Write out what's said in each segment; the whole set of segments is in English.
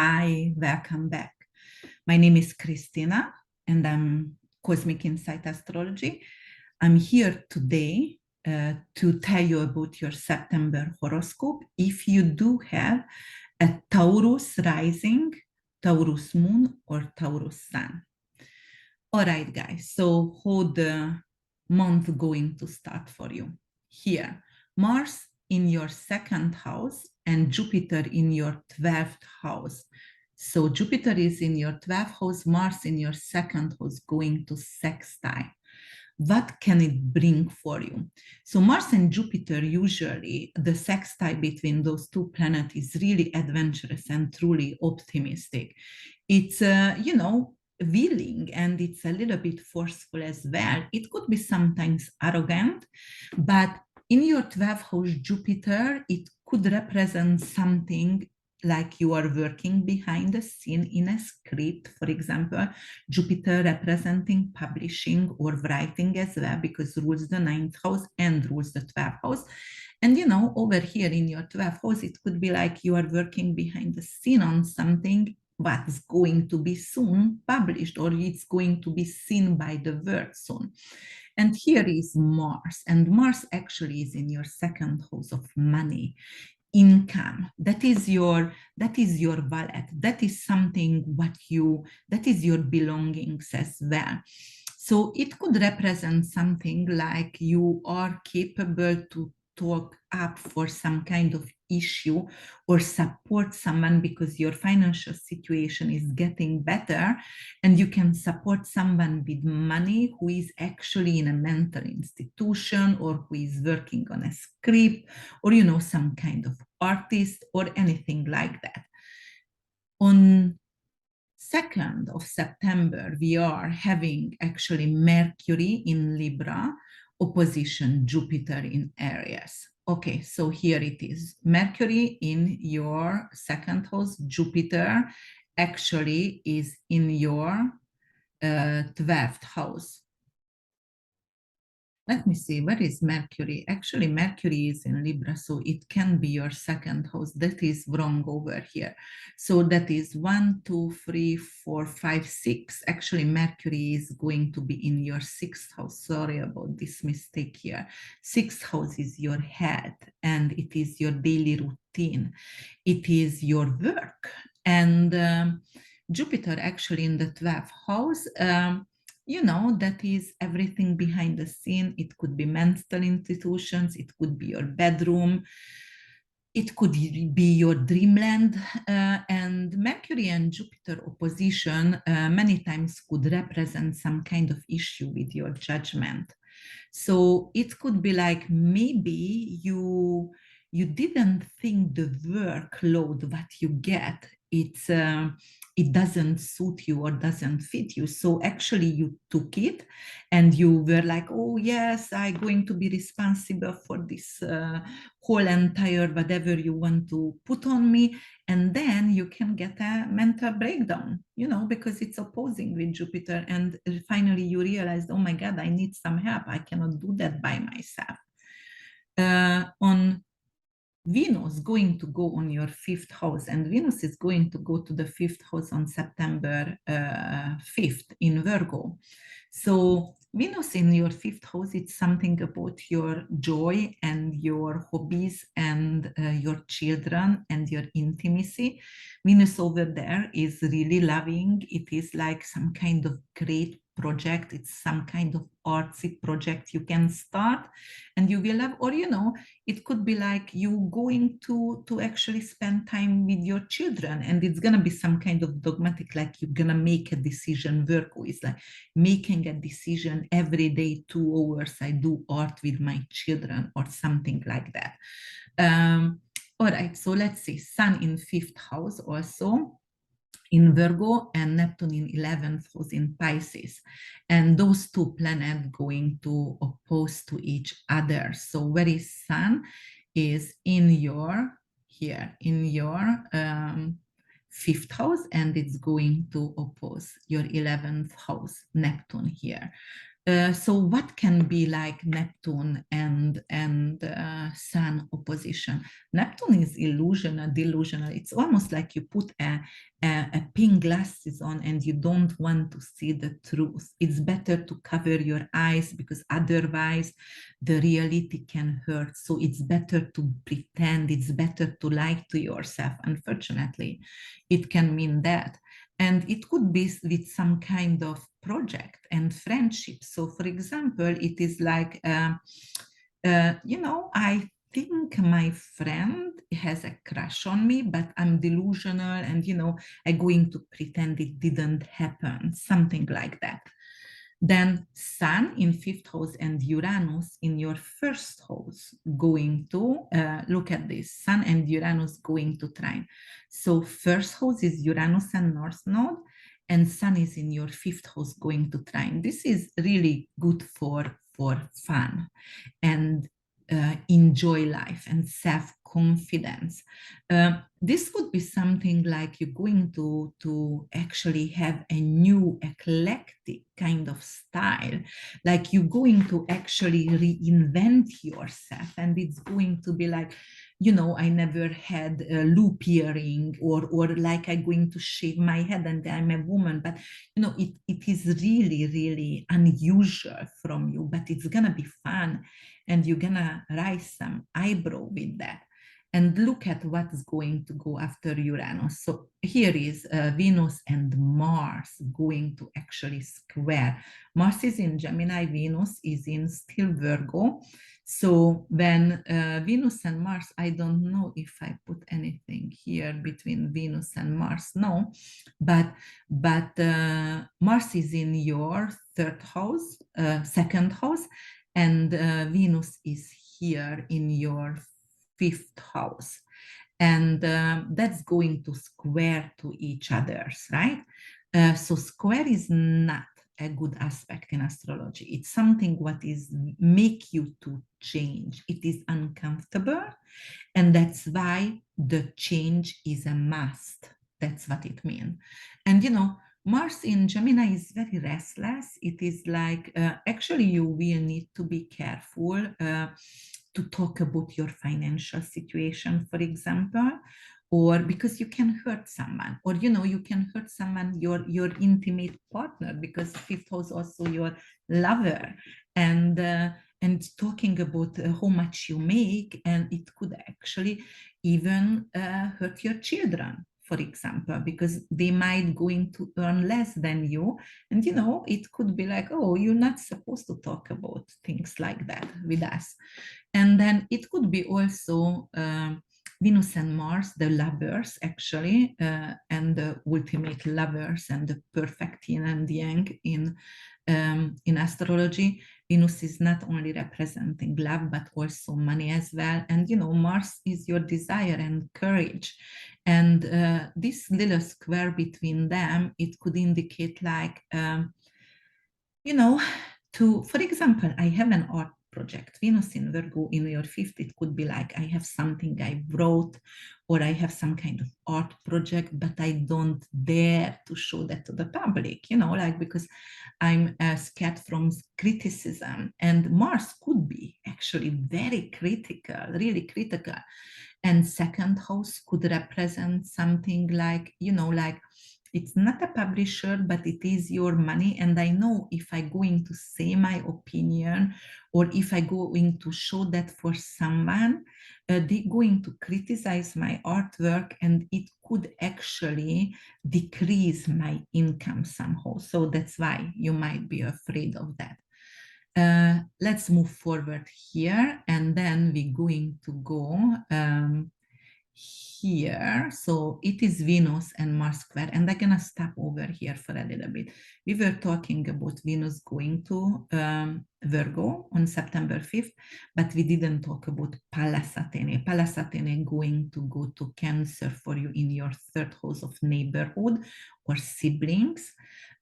Hi, welcome back. My name is Christina and I'm Cosmic Insight Astrology. I'm here today to tell you about your September horoscope. If you do have a Taurus rising, Taurus moon, or Taurus sun. All right, guys, so how the month going to start for you? Here, Mars in your second house and Jupiter in your 12th house. So Jupiter is in your 12th house, Mars in your second house going to sextile. What can it bring for you? So Mars and Jupiter, usually the sextile between those two planets is really adventurous and truly optimistic. It's, willing, and it's a little bit forceful as well. It could be sometimes arrogant, but in your 12th house Jupiter, it could represent something like you are working behind the scene in a script. For example, Jupiter representing publishing or writing as well, because rules the 9th house and rules the 12th house. And over here in your 12th house, it could be like you are working behind the scene on something what's going to be soon published, or it's going to be seen by the world soon. And here is Mars, and Mars actually is in your second house of money, income. That is your wallet. That is something that is your belongings as well. So it could represent something like you are capable to talk up for some kind of issue or support someone because your financial situation is getting better, and you can support someone with money who is actually in a mental institution, or who is working on a script, or some kind of artist or anything like that. On 2nd of September, we are having actually Mercury in Libra, opposition Jupiter in Aries. Okay, so here it is. Mercury in your second house, Jupiter actually is in your 12th house. Let me see, where is Mercury? Actually, Mercury is in Libra, so it can be your second house. That is wrong over here. So that is 1, 2, 3, 4, 5, 6. Actually, Mercury is going to be in your 6th house. Sorry about this mistake here. 6th house is your head, and it is your daily routine. It is your work. And Jupiter actually in the 12th house, that is everything behind the scene. It could be mental institutions, it could be your bedroom, it could be your dreamland, and Mercury and Jupiter opposition many times could represent some kind of issue with your judgment. So it could be like maybe you didn't think the workload that you get, it doesn't suit you or doesn't fit you. So actually you took it and you were like, oh yes, I'm going to be responsible for this whole entire whatever you want to put on me. And then you can get a mental breakdown, because it's opposing with Jupiter. And finally you realized, oh my God, I need some help. I cannot do that by myself. On Venus going to go on your 5th house, and Venus is going to go to the 5th house on September 5th in Virgo. So Venus in your 5th house, it's something about your joy and your hobbies and your children and your intimacy. Venus over there is really loving. It is like some kind of great project. It's some kind of artsy project you can start and you will love, or it could be like you going to actually spend time with your children, and it's gonna be some kind of dogmatic, like you're gonna make a decision. Virgo is like making a decision every day, 2 hours I do art with my children or something like that. All right, so let's see, Sun in 5th house also in Virgo, and Neptune in 11th house in Pisces. And those two planets going to oppose to each other. So where is Sun is in your, here, in your 5th house, and it's going to oppose your 11th house, Neptune here. So what can be like Neptune and Sun opposition? Neptune is illusional, delusional. It's almost like you put a pink glasses on and you don't want to see the truth. It's better to cover your eyes because otherwise the reality can hurt. So it's better to pretend. It's better to lie to yourself. Unfortunately, it can mean that. And it could be with some kind of project and friendship. So, for example, it is like, I think my friend has a crush on me, but I'm delusional and, I'm going to pretend it didn't happen, something like that. Then Sun in fifth house and Uranus in your first house going to, look at this, Sun and Uranus going to trine. So first house is Uranus and North Node, and Sun is in your fifth house going to trine. This is really good for fun and enjoy life and self-confidence. This could be something like you're going to actually have a new eclectic kind of style, like you're going to actually reinvent yourself, and it's going to be like, I never had a loop earring, or like I'm going to shave my head and I'm a woman, but it is really, really unusual from you, but it's gonna be fun, and you're gonna raise some eyebrow with that. And look at what's going to go after Uranus. So here is Venus and Mars going to actually square. Mars is in Gemini, Venus is in still Virgo. So when Venus and Mars, I don't know if I put anything here between Venus and Mars, no, but Mars is in your third house, second house, and Venus is here in your fifth house. And that's going to square to each other's, right? So square is not a good aspect in astrology. It's something what is make you to change. It is uncomfortable, and that's why the change is a must. That's what it means. And Mars in Gemini is very restless. It is like, actually, you will need to be careful to talk about your financial situation, for example, or because you can hurt someone, or you can hurt someone, your intimate partner, because fifth house also your lover, and talking about how much you make, and it could actually even hurt your children, for example, because they might going to earn less than you, and it could be like, oh, you're not supposed to talk about things like that with us. And then it could be also Venus and Mars, the lovers actually, and the ultimate lovers and the perfect yin and yang in astrology. Venus is not only representing love, but also money as well. And Mars is your desire and courage. And this little square between them, it could indicate like, for example, I have an art project, Venus in Virgo in your fifth. It could be like I have something I wrote, or I have some kind of art project, but I don't dare to show that to the public, like because I'm scared from criticism. And Mars could be actually very critical, really critical. And second house could represent something like, like it's not a publisher, but it is your money. And I know if I'm going to say my opinion, or if I'm going to show that for someone, they're going to criticize my artwork, and it could actually decrease my income somehow. So that's why you might be afraid of that. Let's move forward here, and then we're going to go here. So it is Venus and Mars square, and I'm gonna stop over here for a little bit. We were talking about Venus going to Virgo on September 5th, but we didn't talk about Pallas Athene. Pallas Athene going to go to Cancer for you in your third house of neighborhood or siblings.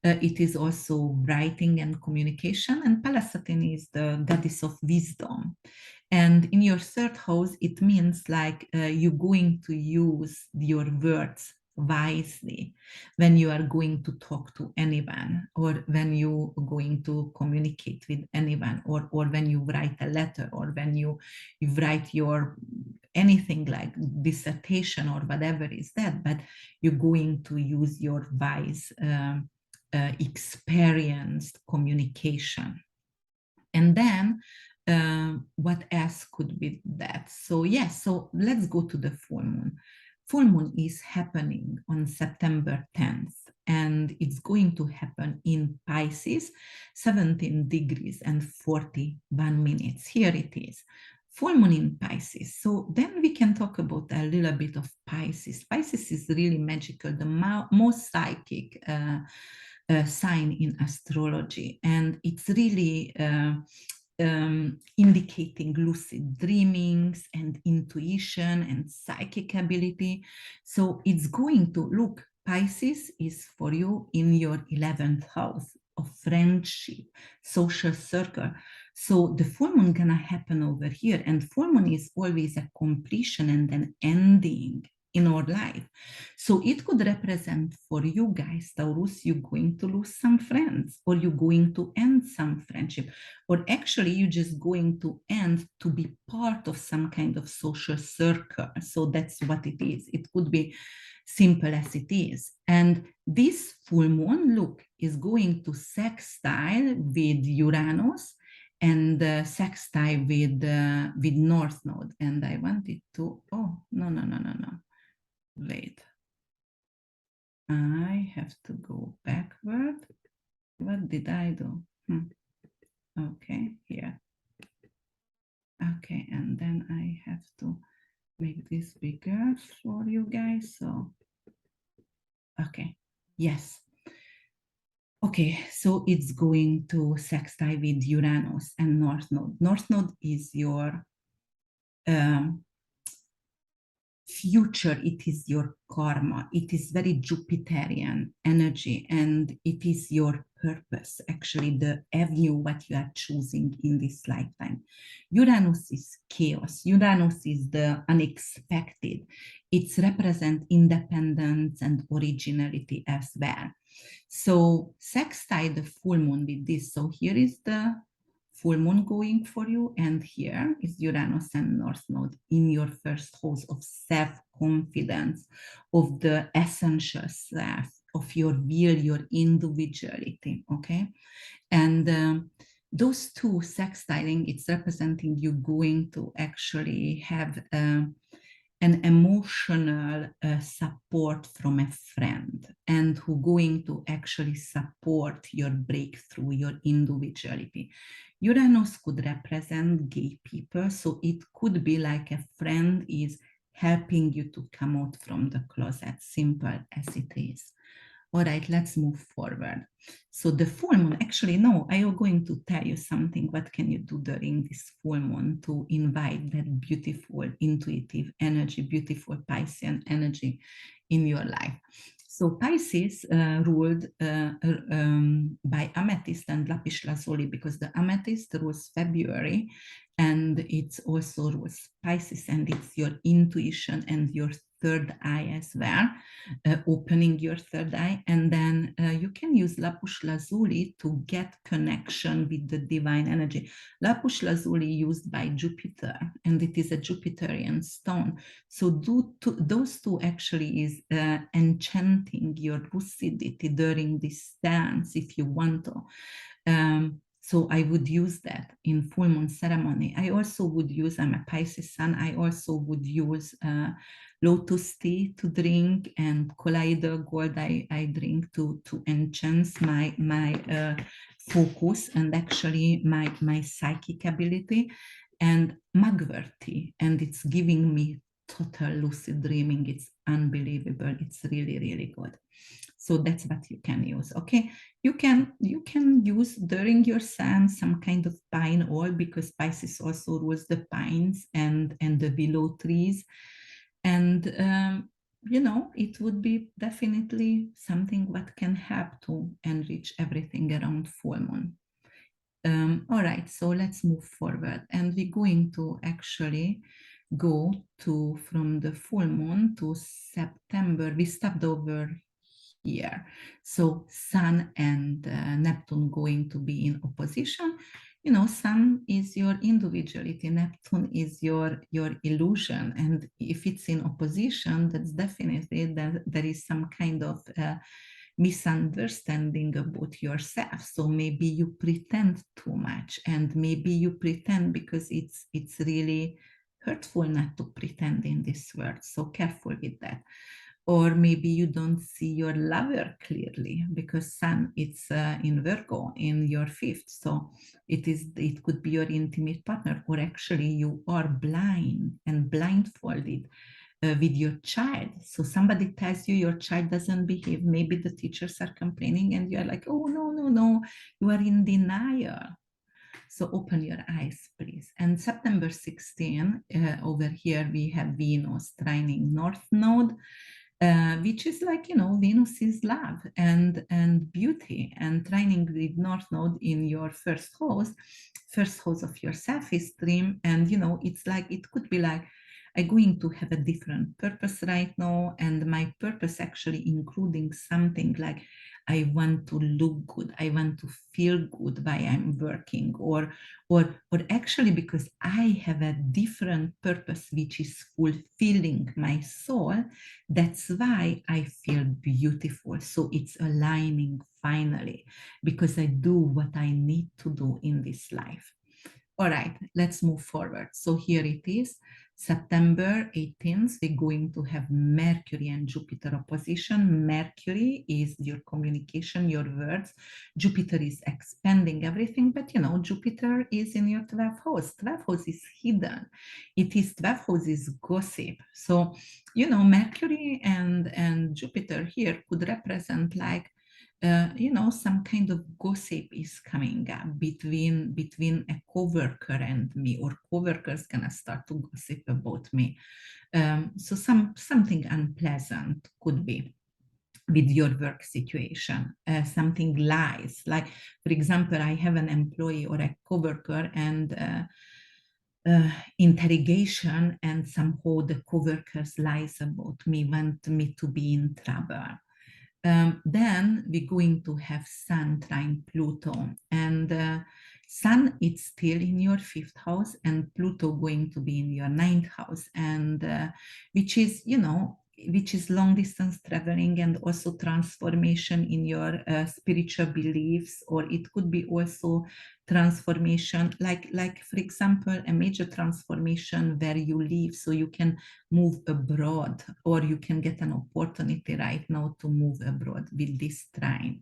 It is also writing and communication, and Pallas Athene is the goddess of wisdom. And in your third house, it means like you're going to use your words wisely when you are going to talk to anyone, or when you are going to communicate with anyone, or when you write a letter, or when you write your anything like dissertation or whatever is that, but you're going to use your wise, experienced communication. And then what else could be that? So yes, so let's go to the full moon. Full moon is happening on September 10th, and it's going to happen in Pisces, 17 degrees and 41 minutes. Here it is. Full moon in Pisces. So then we can talk about a little bit of Pisces. Pisces is really magical, the most psychic sign in astrology, and it's really indicating lucid dreamings and intuition and psychic ability. So it's going to look, Pisces is for you in your 11th house of friendship, social circle. So the full moon gonna happen over here, and full moon is always a completion and an ending in our life. So it could represent for you guys, Taurus, you're going to lose some friends, or you're going to end some friendship, or actually you're just going to end to be part of some kind of social circle. So that's what it is. It could be simple as it is. And this full moon, look, is going to sextile with Uranus, and sextile with North Node. And I wanted to, oh, no. Wait. I have to go backward. What did I do? Okay, here. Okay, and then I have to make this bigger for you guys. So, okay, yes. Okay, so it's going to sextile with Uranus and North Node. North Node is your future, it is your karma, it is very Jupiterian energy, and it is your purpose, actually the avenue what you are choosing in this lifetime. Uranus is chaos, Uranus is the unexpected, it's represent independence and originality as well. So sextile the full moon with this. So here is the full moon going for you, and here is Uranus and North Node in your first house of self-confidence, of the essential self, of your will, your individuality, okay? And those two sextiling, it's representing you going to actually have an emotional support from a friend, and who going to actually support your breakthrough, your individuality. Uranus could represent gay people, so it could be like a friend is helping you to come out from the closet, simple as it is. All right, let's move forward. So the full moon, actually, no, I am going to tell you something. What can you do during this full moon to invite that beautiful, intuitive energy, beautiful Piscean energy in your life? So Pisces ruled by Amethyst and Lapis Lazuli, because the Amethyst rules February, and it's also rules Pisces, and it's your intuition and your third eye as well, opening your third eye. And then you can use Lapis Lazuli to get connection with the divine energy. Lapis Lazuli used by Jupiter, and it is a Jupiterian stone. So those two actually is enchanting your lucidity during this dance, if you want to. So I would use that in full moon ceremony. I also would use, I'm a Pisces sun, I also would use lotus tea to drink, and colloidal gold I drink to enhance my focus and actually my psychic ability, and mugwort tea, and it's giving me total lucid dreaming. It's unbelievable. It's really, really good. So that's what you can use. Okay, you can use during your seance some kind of pine oil, because Pisces also rules the pines and the willow trees, and you know, it would be definitely something what can help to enrich everything around full moon. All right, so let's move forward, and we're going to actually go to from the full moon to September. We stopped over here. So Sun and Neptune going to be in opposition. You know, Sun is your individuality, Neptune is your illusion, and if it's in opposition, that's definitely that there is some kind of misunderstanding about yourself. So maybe you pretend too much, and maybe you pretend because it's really hurtful not to pretend in this world. So careful with that. Or maybe you don't see your lover clearly because Sun it's in Virgo in your fifth. So it could be your intimate partner, or actually you are blind and blindfolded with your child. So somebody tells you your child doesn't behave. Maybe the teachers are complaining and you're like, oh, no, no, no, you are in denial. So open your eyes, please. And September 16, over here, we have Venus trining North Node, which is like, you know, Venus is love and beauty, and trining with North Node in your first house of your self-esteem. And, you know, it's like, it could be like, I'm going to have a different purpose right now. And my purpose actually including something like, I want to look good, I want to feel good while I'm working, or actually because I have a different purpose which is fulfilling my soul, that's why I feel beautiful. So it's aligning finally because I do what I need to do in this life. All right, let's move forward. So here it is, September 18th, we're going to have Mercury and Jupiter opposition. Mercury is your communication, your words. Jupiter is expanding everything, but you know, Jupiter is in your 12th house. 12th house is hidden. 12th house is gossip. So, you know, Mercury and Jupiter here could represent like, you know, some kind of gossip is coming up between a coworker and me, or coworkers gonna start to gossip about me. So something unpleasant could be with your work situation, something lies. Like, for example, I have an employee or a coworker and interrogation, and somehow the coworkers lies about me, want me to be in trouble. Then we're going to have Sun trine Pluto, and Sun it's still in your fifth house, and Pluto going to be in your ninth house, and which is, you know, which is long distance traveling and also transformation in your spiritual beliefs, or it could be also transformation, like for example, a major transformation where you live, so you can move abroad, or you can get an opportunity right now to move abroad with this trine.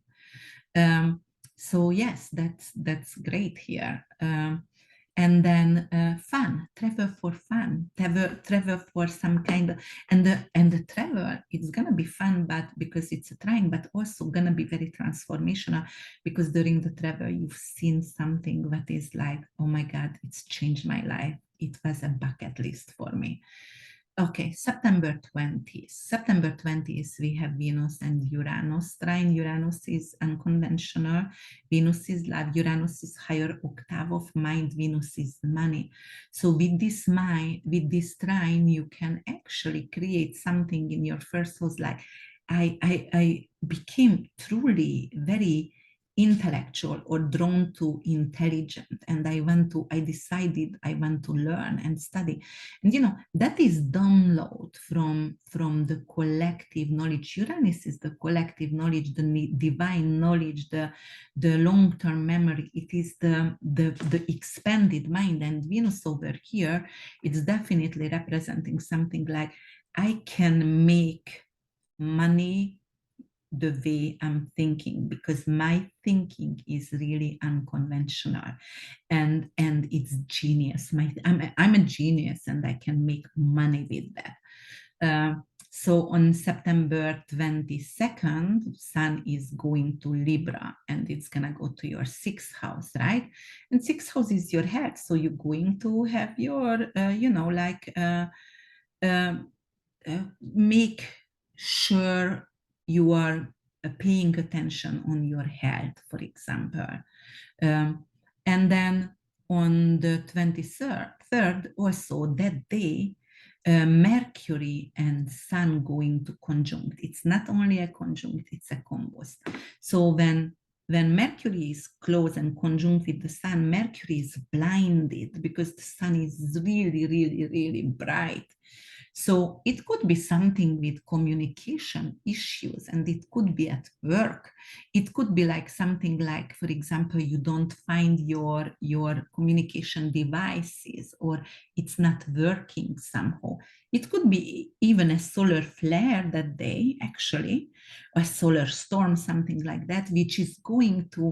So yes, that's great here. And then fun, travel for fun, travel for some kind of, and the travel, it's gonna be fun, but because it's a trine, but also gonna be very transformational, because during the travel you've seen something that is like, oh my God, it's changed my life. It was a bucket list for me. Okay, September 20th. September 20th, we have Venus and Uranus. Trine Uranus is unconventional. Venus is love. Uranus is higher octave of mind. Venus is money. So with this mind, with this trine, you can actually create something in your first house. Like I became truly very intellectual or drawn to intelligent, and I decided I want to learn and study. And you know, that is download from the collective knowledge. Uranus is the collective knowledge, the divine knowledge, the long-term memory. It is the expanded mind. And Venus over here, it's definitely representing something like, I can make money the way I'm thinking, because my thinking is really unconventional, and it's genius. I'm a genius, and I can make money with that. So on September 22nd, Sun is going to Libra, and it's gonna go to your sixth house, right? And sixth house is your head, so you're going to have your, you know, like make sure you are paying attention on your health, for example. And then on the 23rd, 23rd, also that day, Mercury and Sun going to conjunct. It's not only a conjunct, it's a combust. So when Mercury is close and conjunct with the Sun, Mercury is blinded because the Sun is really, really, really bright. So it could be something with communication issues, and it could be at work. It could be like something like, for example, you don't find your communication devices, or it's not working somehow. It could be even a solar flare that day, actually, a solar storm, something like that, which is going to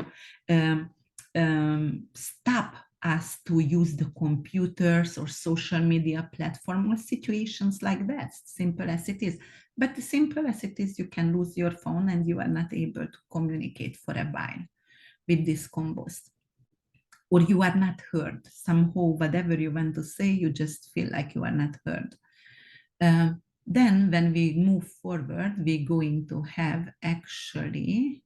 stop us to use the computers or social media platform or situations like that, simple as it is. But simple as it is, you can lose your phone and you are not able to communicate for a while with this combust. Or you are not heard. Somehow, whatever you want to say, you just feel like you are not heard. Then when we move forward, we're going to have actually,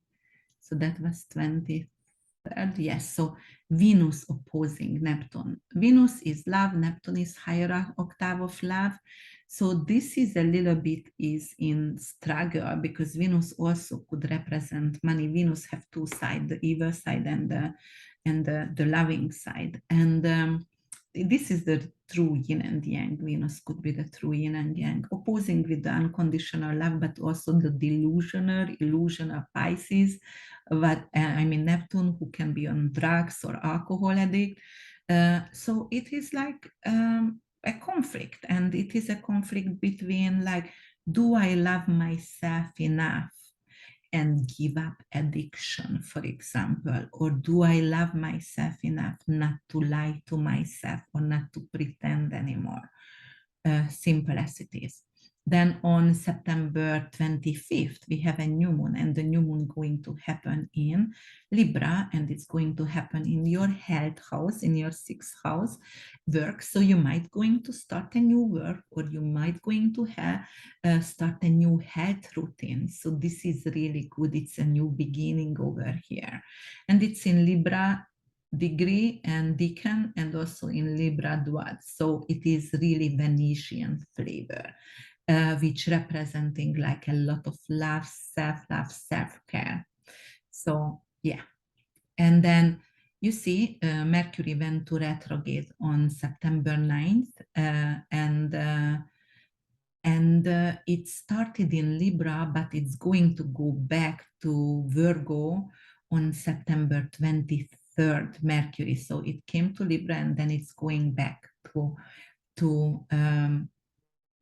so that was 23rd, yes, so Venus opposing Neptune. Venus is love, Neptune is higher octave of love. So this is a little bit is in struggle, because Venus also could represent money. Venus have two sides, the evil side and the loving side. And this is the true yin and yang. Venus could be the true yin and yang, opposing with the unconditional love, but also the delusional illusion of Pisces. I mean, Neptune, who can be on drugs or alcohol addict. So it is like a conflict, and it is a conflict between like, do I love myself enough and give up addiction, for example, or do I love myself enough not to lie to myself or not to pretend anymore? Simple as it is. Then on September 25th, we have a new moon, and the new moon going to happen in Libra, and it's going to happen in your health house, in your sixth house work. So you might going to start a new work, or you might going to start a new health routine. So this is really good. It's a new beginning over here. And it's in Libra degree and decan, and also in Libra Dwat. So it is really Venetian flavor, which representing like a lot of love, self-love, self-care. So yeah. And then you see Mercury went to retrograde on September 9th, and it started in Libra, but it's going to go back to Virgo on September 23rd, Mercury. So it came to Libra, and then it's going back to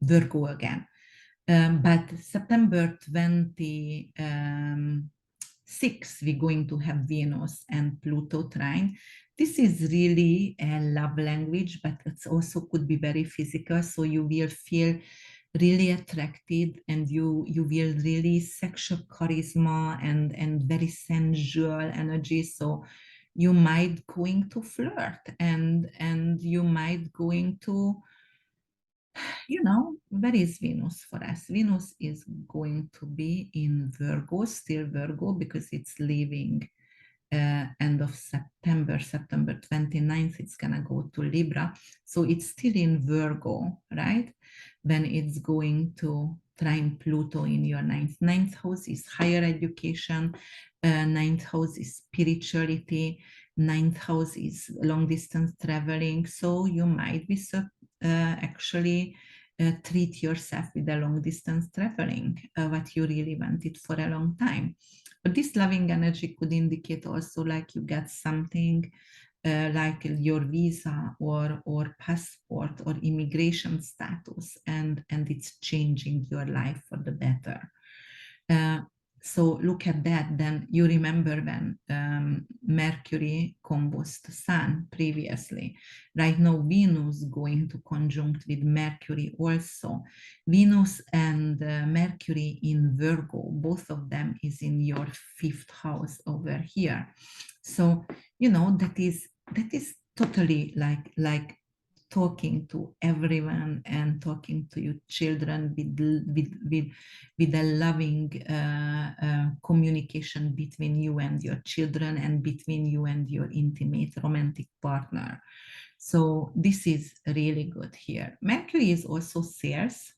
Virgo again. But September 26th, we're going to have Venus and Pluto trine. This is really a love language, but it also could be very physical. So you will feel really attracted, and you will really sexual charisma and very sensual energy. So you might going to flirt, and you might going to, you know, where is Venus for us? Venus is going to be in Virgo, still Virgo, because it's leaving end of September, September 29th, it's gonna go to Libra. So it's still in Virgo, right? Then it's going to trine Pluto in your ninth. Ninth house is higher education. Ninth house is spirituality. Ninth house is long distance traveling. So you might be actually treat yourself with a long distance traveling, what you really wanted for a long time. But this loving energy could indicate also like you get something like your visa or passport or immigration status, and it's changing your life for the better. So look at that. Then you remember when Mercury combust Sun previously. Right now, Venus going to conjunct with Mercury also. Venus and Mercury in Virgo, both of them is in your fifth house over here. So, you know, that is totally like talking to everyone and talking to your children with a loving communication between you and your children, and between you and your intimate romantic partner. So this is really good here. Mercury is also sales.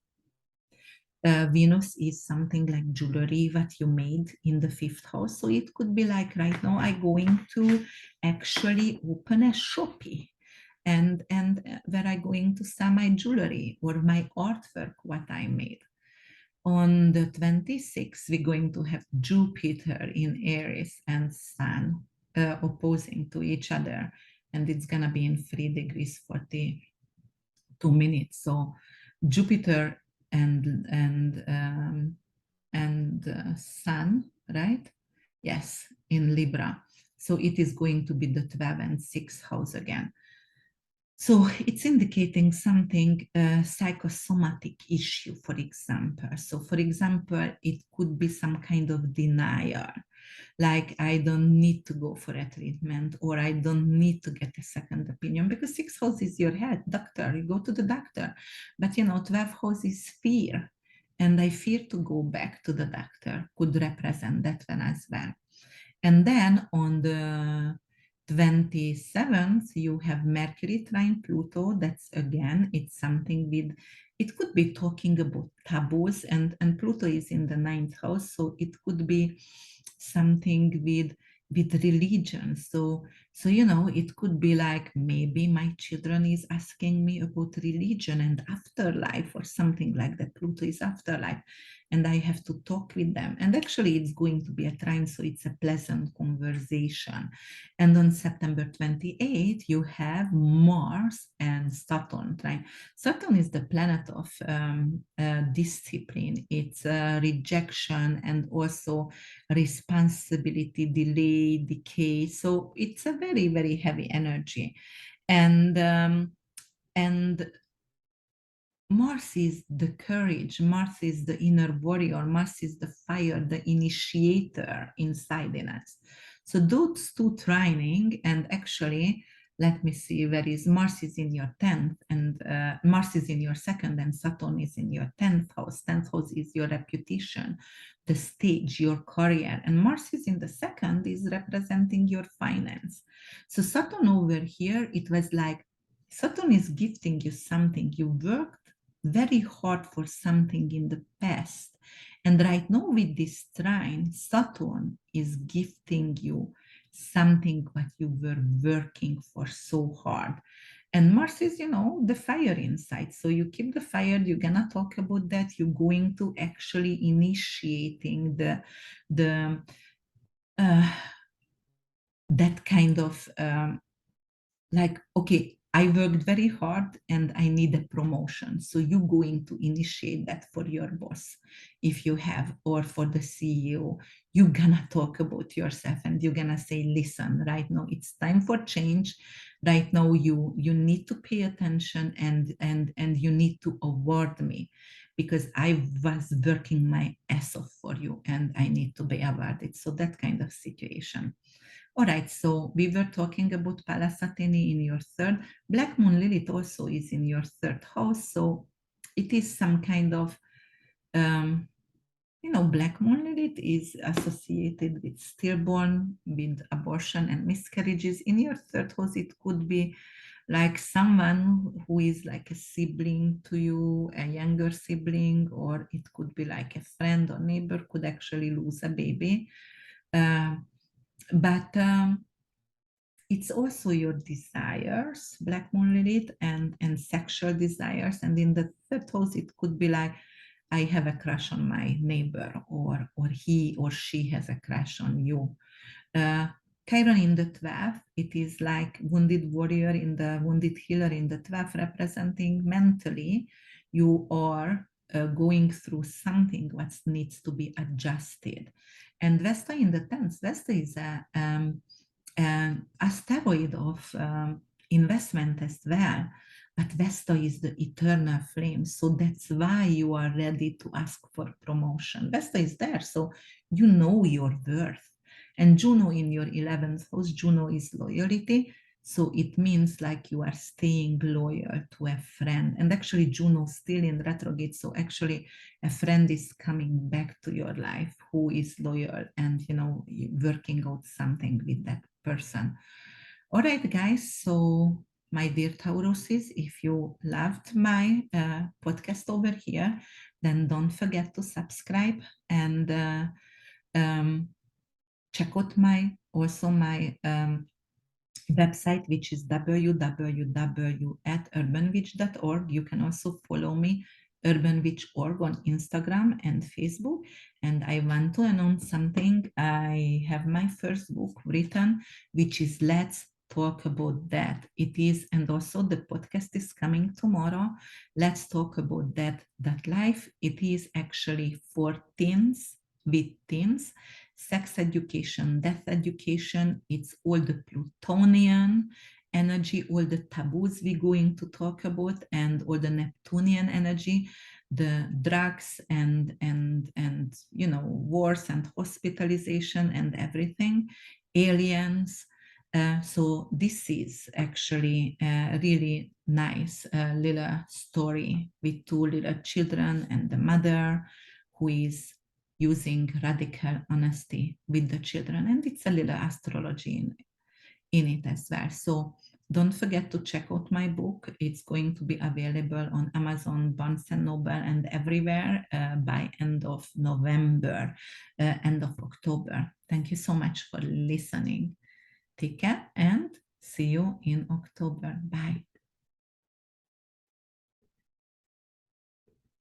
Venus is something like jewelry that you made in the fifth house. So it could be like right now I'm going to actually open a Shopee and where I'm going to sell my jewelry or my artwork, what I made. On the 26th, we're going to have Jupiter in Aries and Sun opposing to each other. And it's going to be in 3 degrees 42 minutes. So Jupiter and Sun, right? Yes, in Libra. So it is going to be the 12th and 6th house again. So it's indicating something, psychosomatic issue, for example. So for example, it could be some kind of denial, like I don't need to go for a treatment, or I don't need to get a second opinion, because sixth house is your head doctor, you go to the doctor. But 12th house is fear. And I fear to go back to the doctor, could represent that one as well. And then on the 27th, you have Mercury trine Pluto. That's again, it's something with, it could be talking about taboos, and Pluto is in the ninth house. So it could be something with religion. So it could be like maybe my children is asking me about religion and afterlife or something like that. Pluto is afterlife, and I have to talk with them. And actually, it's going to be a trine, so it's a pleasant conversation. And on September 28th, you have Mars and Saturn trine. Saturn is the planet of discipline. It's rejection and also responsibility, delay, decay. So it's a very, very heavy energy. And Mars is the courage, Mars is the inner warrior, Mars is the fire, the initiator inside in us. So those two trining, and actually, let me see, where is Mars is in your 10th, and Mars is in your second, and Saturn is in your 10th house. 10th house is your reputation, the stage, your career, and Mars is in the second, is representing your finance. So Saturn over here, it was like, Saturn is gifting you something. You worked very hard for something in the past. And right now with this trine, Saturn is gifting you something what you were working for so hard. And Mars is, the fire inside. So you keep the fire, you're gonna talk about that. You're going to actually initiating the that kind of like, okay, I worked very hard and I need a promotion. So you're going to initiate that for your boss if you have, or for the CEO. You're gonna talk about yourself and you're gonna say, listen, right now it's time for change. Right now you need to pay attention and you need to award me because I was working my ass off for you and I need to be awarded. So that kind of situation. All right, so we were talking about Pallas Athene in your third. Black Moon Lilith also is in your third house. So it is some kind of, Black Moon Lilith is associated with stillborn, with abortion and miscarriages. In your third house, it could be like someone who is like a sibling to you, a younger sibling, or it could be like a friend or neighbor could actually lose a baby. But it's also your desires, Black Moon Lilith, and sexual desires. And in the third house, it could be like, I have a crush on my neighbor, or he or she has a crush on you. Chiron in the 12th, it is like wounded warrior in the wounded healer in the 12th, representing mentally you are going through something what needs to be adjusted. And Vesta in the 10th, Vesta is an asteroid of investment as well. But Vesta is the eternal flame. So that's why you are ready to ask for promotion. Vesta is there. So you know your worth. And Juno in your 11th house, Juno is loyalty. So it means like you are staying loyal to a friend. And actually Juno still in retrograde. So actually a friend is coming back to your life who is loyal and, working out something with that person. All right, guys. So my dear Tauruses, if you loved my podcast over here, then don't forget to subscribe and check out my website, which is www.urbanwitch.org. You can also follow me, urbanwitch.org, on Instagram and Facebook. And I want to announce something. I have my first book written, which is Let's Talk About That. It is, and also the podcast is coming tomorrow. Let's Talk About That life. It is actually for teens, with teens. Sex education, death education, it's all the Plutonian energy, all the taboos we're going to talk about, and all the Neptunian energy, the drugs and wars and hospitalization and everything, aliens. So this is actually a really nice little story with two little children and the mother who is using radical honesty with the children. And it's a little astrology in it as well. So don't forget to check out my book. It's going to be available on Amazon, Barnes & Noble, and everywhere by end of November, end of October. Thank you so much for listening. Take care and see you in October. Bye.